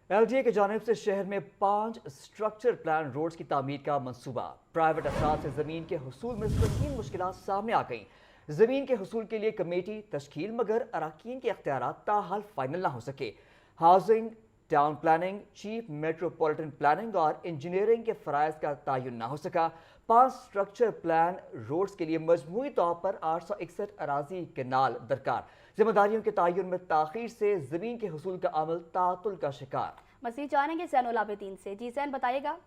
LTA की जानिब से शहर में 5 स्ट्रक्चर प्लान रोड्स की तामीर का मंसूबा। प्राइवेट अफराद से ज़मीन के हुसूल में संगीन मुश्किलात सामने आ गईं। ज़मीन के हुसूल के लिए कमेटी तश्कील मगर अराकीन के इख्तियारात ताहाल फाइनल ना हो सके। Housing, town planning, chief metropolitan planning और इंजीनियरिंग के फ़राइज़ का तयन ना हो सका। 5 स्ट्रक्चर प्लान रोड्स के लिए मजमूई तौर पर 861 अराजी केनाल दरकार। जिम्मेदारियों के तयन में ताख़ीर से ज़मीन के हुसूल का अमल तातुल का शिकार। मज़ीद जानेंगे ज़ैनुल आबिदीन से। जी ज़ैन, बताइएगा।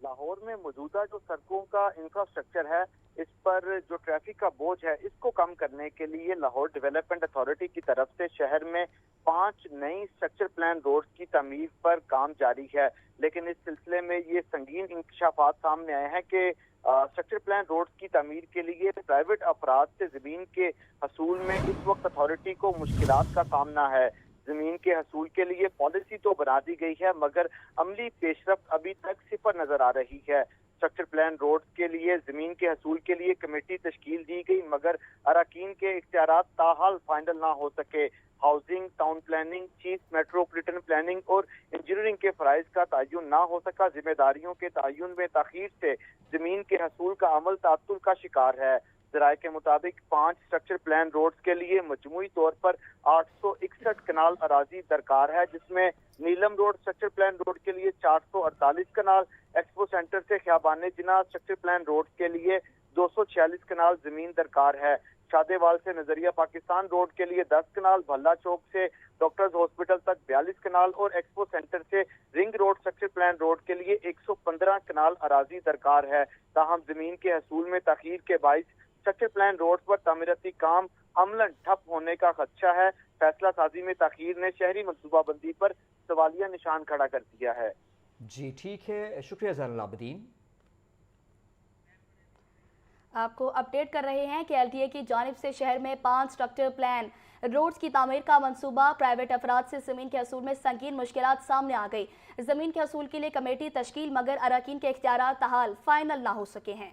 लाहौर में मौजूदा जो सड़कों का इंफ्रास्ट्रक्चर है, इस पर जो ट्रैफिक का बोझ है, इसको कम करने के लिए लाहौर डेवलपमेंट अथॉरिटी की तरफ से शहर में 5 नई स्ट्रक्चर प्लान रोड्स की तमीर पर काम जारी है। लेकिन इस सिलसिले में ये संगीन इंकशाफात सामने आए हैं कि स्ट्रक्चर प्लान रोड्स की तमीर के लिए प्राइवेट अफराद से जमीन के हसूल में इस वक्त अथॉरिटी को मुश्किलात का सामना है। जमीन के हसूल के लिए पॉलिसी तो बना दी गई है, मगर अमली पेशरफ्त अभी तक सिफर नजर आ रही है। स्ट्रक्चर प्लान रोड्स के लिए जमीन के हसूल के लिए कमेटी तश्कील दी गई, मगर अराकीन के इख्तियारात ताहाल फाइनल ना हो सके। Housing, town planning, chief metropolitan planning और इंजीनियरिंग के फराइज का तयन ना हो सका। जिम्मेदारियों के तयन में ताखीर से जमीन के हसूल का अमल तातुल का शिकार है। ज़राए के मुताबिक 5 स्ट्रक्चर प्लान रोड्स के लिए मजमूई तौर पर 861 कनाल अराजी दरकार है, जिसमें नीलम रोड स्ट्रक्चर प्लान रोड के लिए 448 कनाल, एक्सपो सेंटर से ख्याबान जिना स्ट्रक्चर प्लान रोड के लिए 246 कनाल जमीन दरकार है। शादेवाल से नजरिया पाकिस्तान रोड के लिए 10 कनाल, भल्ला चौक से डॉक्टर्स हॉस्पिटल तक 42 कनाल और एक्सपो सेंटर से ring road structure plan road के लिए 115 कनाल अराजी दरकार है। ताहम जमीन के हसूल में तखीर के बाइस स्ट्रक्चर प्लान रोड पर तामीराती काम अमलन ठप होने का खदशा है। फैसला साजी में ताखीर ने शहरी मनसूबाबंदी पर सवालिया निशान खड़ा कर दिया है। जी ठीक है, शुक्रिया ज़ैनुल आबिदीन। आपको अपडेट कर रहे हैं कि LTA की जानिब से शहर में 5 स्ट्रक्चर प्लान रोड्स की तामीर का मंसूबा। प्राइवेट अफराद से ज़मीन के हसूल में संगीन मुश्किलात सामने आ गई। ज़मीन के हसूल के लिए कमेटी तश्कील मगर अराकीन के इख्तियारात ताहाल फाइनल ना हो सके हैं।